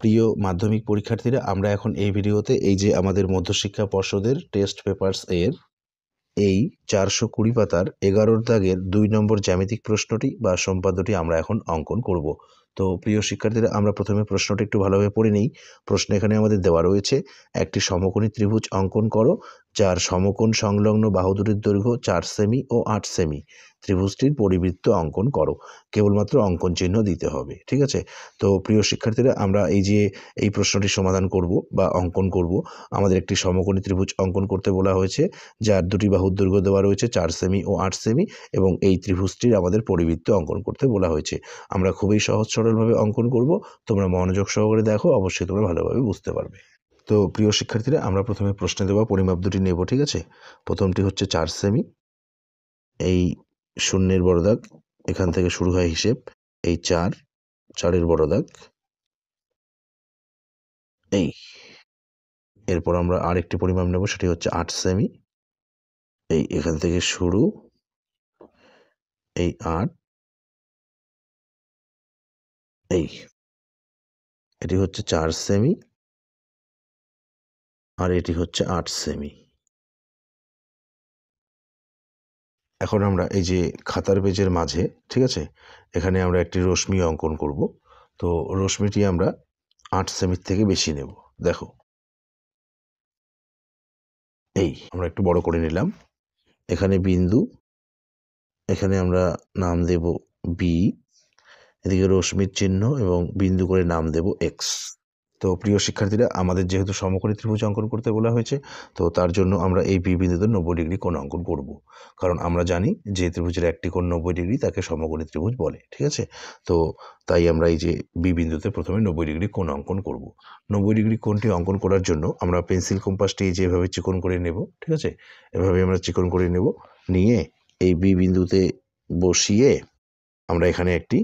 প্রিয় মাধ্যমিক পরীক্ষার্থীরা, আমরা এখন এই ভিডিওতে এই যে আমাদের মধ্যশিক্ষা পর্ষদের টেস্ট পেপারস এর এই 420 পাতার 11 দাগের 2 নম্বর জ্যামিতিক প্রশ্নটি বা সম্পাদ্যটি আমরা এখন অঙ্কন করব। তো প্রিয় শিক্ষার্থীরা, আমরা প্রথমে প্রশ্নটি একটু ভালোভাবে পড়ে নিই। প্রশ্ন এখানে আমাদের দেওয়া রয়েছে, একটি সমকোণী ত্রিভুজ অঙ্কন করো যার সমকোণ সংলগ্ন বাহু দুটির দৈর্ঘ্য 4 সেমি ও 8 সেমি। ত্রিভুজটির পরিবৃত্ত অঙ্কন করো। কেবলমাত্র অঙ্কন চিহ্ন দিতে হবে, ঠিক আছে? তো প্রিয় শিক্ষার্থীরা, আমরা এই যে এই প্রশ্নটির সমাধান করব বা অঙ্কন করব, আমাদের একটি সমকোণী ত্রিভুজ অঙ্কন করতে বলা হয়েছে যার দুটি বাহুর দৈর্ঘ্য দেওয়া রয়েছে 4 সেমি ও 8 সেমি, এবং এই ত্রিভুজটির আমাদের পরিবৃত্ত অঙ্কন করতে বলা হয়েছে। আমরা খুবই সহজ সরলভাবে অঙ্কন করব। তোমরা মনোযোগ সহকারে দেখো, অবশ্যই তোমরা ভালোভাবে বুঝতে পারবে। তো প্রিয় শিক্ষার্থীরা, আমরা প্রথমে প্রশ্নে দেওয়া পরিমাপ দুটি নেব, ঠিক আছে? প্রথমটি হচ্ছে 4 সেমি। এই শূন্যের বড় দাগ, এখান থেকে শুরু হয় হিসেব। এই 4-4-এর বড় দাগ, এই। এরপর আমরা আরেকটি পরিমাপ নেব, সেটি হচ্ছে 8 সেমি। এই এখান থেকে শুরু, এই 8, এই। এটি হচ্ছে 4 সেমি আর এটি হচ্ছে 8 সেমি। এখন আমরা এই যে খাতার পেজের মাঝে, ঠিক আছে, এখানে আমরা একটি রশ্মি অঙ্কন করব। তো রশ্মিটি আমরা 8 সেমির থেকে বেশি নেব। দেখো, এই আমরা একটু বড় করে নিলাম। এখানে বিন্দু, এখানে আমরা নাম দেব বি, এদিকে রশ্মির চিহ্ন এবং বিন্দু করে নাম দেব এক্স। তো প্রিয় শিক্ষার্থীরা, আমাদের যেহেতু সমকোণী ত্রিভুজ অঙ্কন করতে বলা হয়েছে, তো তার জন্য আমরা এই বি বিন্দুতে 90 ডিগ্রি কোণ অঙ্কন করব। কারণ আমরা জানি যে ত্রিভুজের একটি কোণ 90 ডিগ্রি, তাকে সমকোণী ত্রিভুজ বলে, ঠিক আছে? তো তাই আমরা এই যে বি বিন্দুতে প্রথমে 90 ডিগ্রি কোণ অঙ্কন করব। 90 ডিগ্রি কোণটি অঙ্কন করার জন্য আমরা পেন্সিল কম্পাসটি যেভাবে চিকন করে নেব, ঠিক আছে? এভাবে আমরা চিকন করে নেব, নিয়ে এই বি বিন্দুতে বসিয়ে আমরা এখানে একটি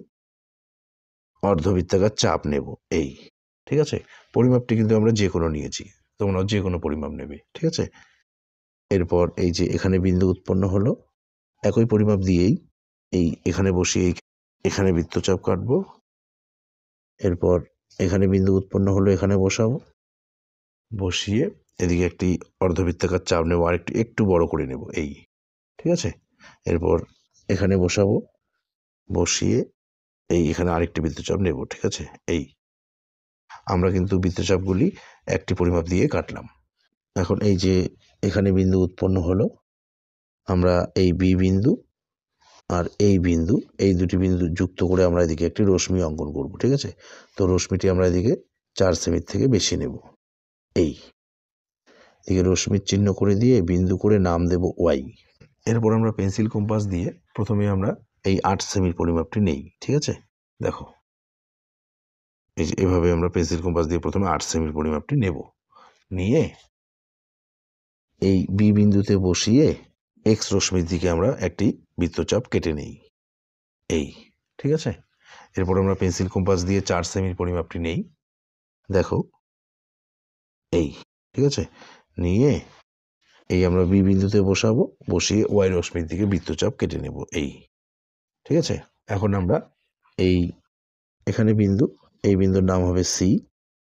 অর্ধবৃত্তাকার চাপ নেব, এই। ঠিক আছে? পরিমাপটি কিন্তু আমরা যে কোনো নিয়েছি, তোমরা যে কোনো পরিমাপ নেবে, ঠিক আছে? এরপর এই যে এখানে বিন্দু উৎপন্ন হলো, একই পরিমাপ দিয়েই এই এখানে বসিয়ে এখানে বৃত্তচাপ কাটবো। এরপর এখানে বিন্দু উৎপন্ন হলো, এখানে বসাবো, বসিয়ে এদিকে একটি অর্ধবৃত্তাকার চাপ নেব, আর একটু বড় করে নেব, এই। ঠিক আছে? এরপর এখানে বসাবো, বসিয়ে এই এখানে আরেকটি বৃত্তচাপ নেব, ঠিক আছে? এই আমরা কিন্তু বৃত্তচাপগুলি একটি পরিমাপ দিয়ে কাটলাম। এখন এই যে এখানে বিন্দু উৎপন্ন হলো, আমরা এই বি বিন্দু আর এই বিন্দু, এই দুটি বিন্দু যুক্ত করে আমরা এদিকে একটি রশ্মি অঙ্কন করব, ঠিক আছে? তো রশ্মিটি আমরা এদিকে 4 সেমির থেকে বেশি নেব, এই। এদিকে রশ্মির চিহ্ন করে দিয়ে বিন্দু করে নাম দেব ওয়াই। এরপর আমরা পেন্সিল কম্পাস দিয়ে প্রথমে আমরা এই 8 সেমির পরিমাপটি নেই, ঠিক আছে? দেখো, এই যে এভাবে আমরা পেন্সিল কম্পাস দিয়ে প্রথমে 8 সেমির পরিমাপটি নেব, নিয়ে এই বি বিন্দুতে বসিয়ে এক্স রশ্মির দিকে আমরা একটি বৃত্তচাপ কেটে নেই, এই। ঠিক আছে? এরপর আমরা পেন্সিল কম্পাস দিয়ে 4 সেমির পরিমাপটি নেই, দেখো, এই। ঠিক আছে? নিয়ে এই আমরা বি বিন্দুতে বসাবো, বসিয়ে ওয়াই রশ্মির দিকে বৃত্তচাপ কেটে নেব, এই। ঠিক আছে? এখন আমরা এই এখানে বিন্দু, এই বিন্দুর নাম হবে সি,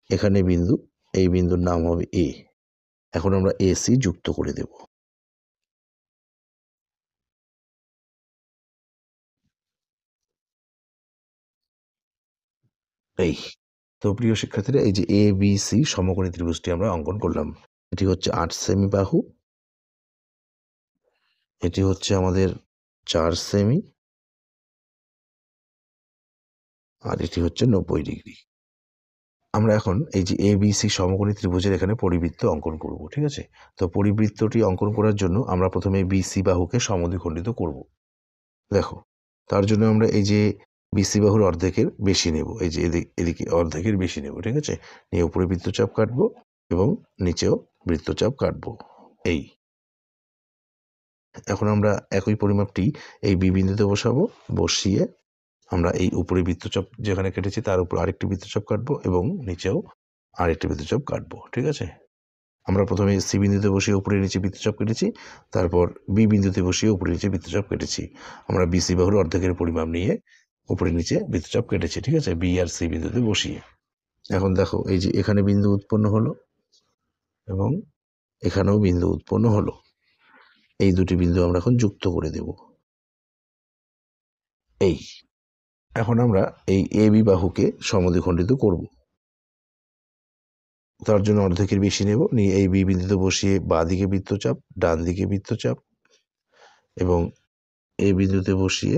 এখানে বিন্দু, এই বিন্দুর নাম হবে এ। এখন আমরা এ সি যুক্ত করে দেব, এই। তো প্রিয় শিক্ষার্থীরা, এই যে এ বি সি সমকোণী ত্রিভুজটি আমরা অঙ্কন করলাম। এটি হচ্ছে 8 সেমি বাহু, এটি হচ্ছে আমাদের 4 সেমি, আর এটি হচ্ছে 90 ডিগ্রি। আমরা এখন এই যে এ বি সি সমকোণী ত্রিভুজের এখানে পরিবৃত্ত অঙ্কন করব, ঠিক আছে? তো পরিবৃত্তটি অঙ্কন করার জন্য আমরা প্রথমে বি সি বাহুকে সমদ্বিখণ্ডিত করব। দেখো, তার জন্য আমরা এই যে বিসি বাহুর অর্ধেকের বেশি নেব, এই যে এদিকে অর্ধেকের বেশি নেব, ঠিক আছে? নিয়ে উপরে বৃত্তচাপ কাটবো এবং নিচেও বৃত্তচাপ কাটবো, এই। এখন আমরা একই পরিমাপটি এই বি বিন্দুতে বসাবো, বসিয়ে আমরা এই উপরে বৃত্তচাপ যেখানে কেটেছি তার উপর আরেকটি বৃত্তচাপ কাটবো এবং নিচেও আরেকটি বৃত্তচাপ কাটবো, ঠিক আছে? আমরা প্রথমে সি বিন্দুতে বসিয়ে উপরে নিচে বৃত্তচাপ কেটেছি, তারপর বি বিন্দুতে বসিয়ে উপরে নিচে বৃত্তচাপ কেটেছি। আমরা বিসি বাহুর অর্ধেকের পরিমাপ নিয়ে উপরে নিচে বৃত্তচাপ কেটেছি, ঠিক আছে? বি আর সি বিন্দুতে বসিয়ে। এখন দেখো এই যে এখানে বিন্দু উৎপন্ন হলো এবং এখানেও বিন্দু উৎপন্ন হলো। এই দুটি বিন্দু আমরা এখন যুক্ত করে দেব। এখন আমরা এই এবি বাহুকে সমদ্বিখণ্ডিত করব। তার জন্য অর্ধেকের বেশি নেব, নিয়ে এই বি বিন্দুতে বসিয়ে বাঁ দিকে বৃত্তচাপ, ডান দিকে বৃত্তচাপ, এবং এই বিন্দুতে বসিয়ে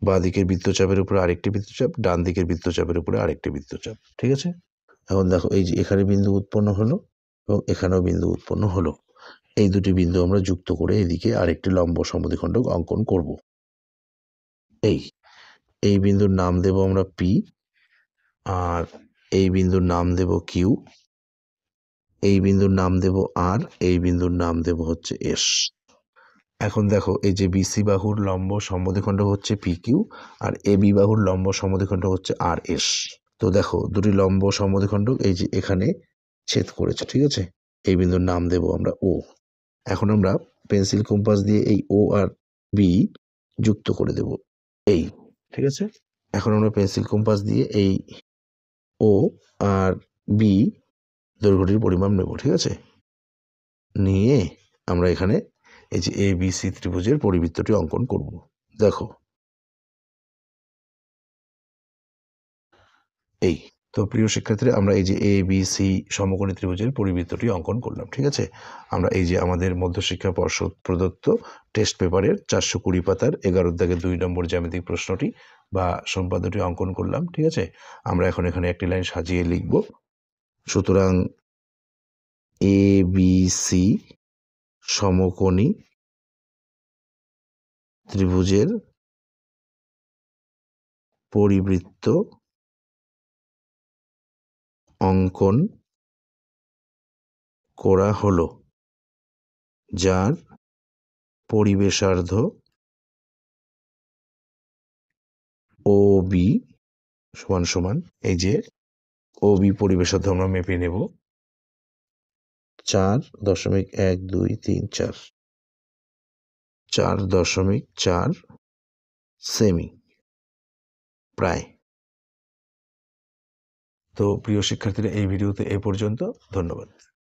বাঁ দিকের বৃত্তচাপের উপরে আরেকটি বৃত্তচাপ, ডান দিকের বৃত্তচাপের উপরে আরেকটি বৃত্তচাপ। ঠিক আছে? এখন দেখো এই যে এখানে বিন্দু উৎপন্ন হলো এবং এখানেও বিন্দু উৎপন্ন হলো। এই দুটি বিন্দু আমরা যুক্ত করে এদিকে আরেকটি লম্ব সমদ্বিখণ্ডক অঙ্কন করব। এই বিন্দুর নাম দেব আমরা পি, আর এই বিন্দুর নাম দেব কিউ, এই বিন্দুর নাম দেব আর, এই বিন্দুর নাম দেব হচ্ছে এস। এখন দেখো এই যে বিসি বাহুর লম্ব সমদ্বিখণ্ডক হচ্ছে পি কিউ, আর এবি বাহুর লম্ব সমদ্বিখণ্ডক হচ্ছে আর এস। তো দেখো দুটি লম্ব সমদ্বিখণ্ডক এই যে এখানে ছেদ করেছে। ঠিক আছে? এই বিন্দুর নাম দেব আমরা ও। এখন আমরা পেন্সিল কম্পাস দিয়ে এই ও আর বি যুক্ত করে দেব। ঠিক আছে? এখন আমরা পেন্সিল কম্পাস দিয়ে এই ও আর বি দৈর্ঘ্যটির পরিমাপ নেব। ঠিক আছে? নিয়ে আমরা এখানে এই যে এ বি সি ত্রিভুজের পরিবৃত্তটি অঙ্কন করব। দেখো তো প্রিয় শিক্ষার্থীরা, আমরা এই যে এ বি সি সমকোণী ত্রিভুজের পরিবৃত্তটি অঙ্কন করলাম। ঠিক আছে? আমরা এই যে আমাদের মধ্যশিক্ষা পর্ষদ প্রদত্ত টেস্ট পেপারের 420 পাতার 11 দাগের 2 নম্বর জ্যামিতিক প্রশ্নটি বা সম্পাদ্যটি অঙ্কন করলাম। ঠিক আছে? আমরা এখন এখানে একটি লাইন সাজিয়ে লিখব। সুতরাং এ বি সি সমকোণী ত্রিভুজের পরিবৃত্ত অঙ্কন করা হলো, যার পরিবেশার্ধ ও বি সমান সমান, এই যে ও বি পরিবেশার্ধ আমরা মেপে নেব 4.12344 4.4 সেমি প্রায়। তো প্রিয় শিক্ষার্থীরা, এই ভিডিওতে এ পর্যন্ত। ধন্যবাদ।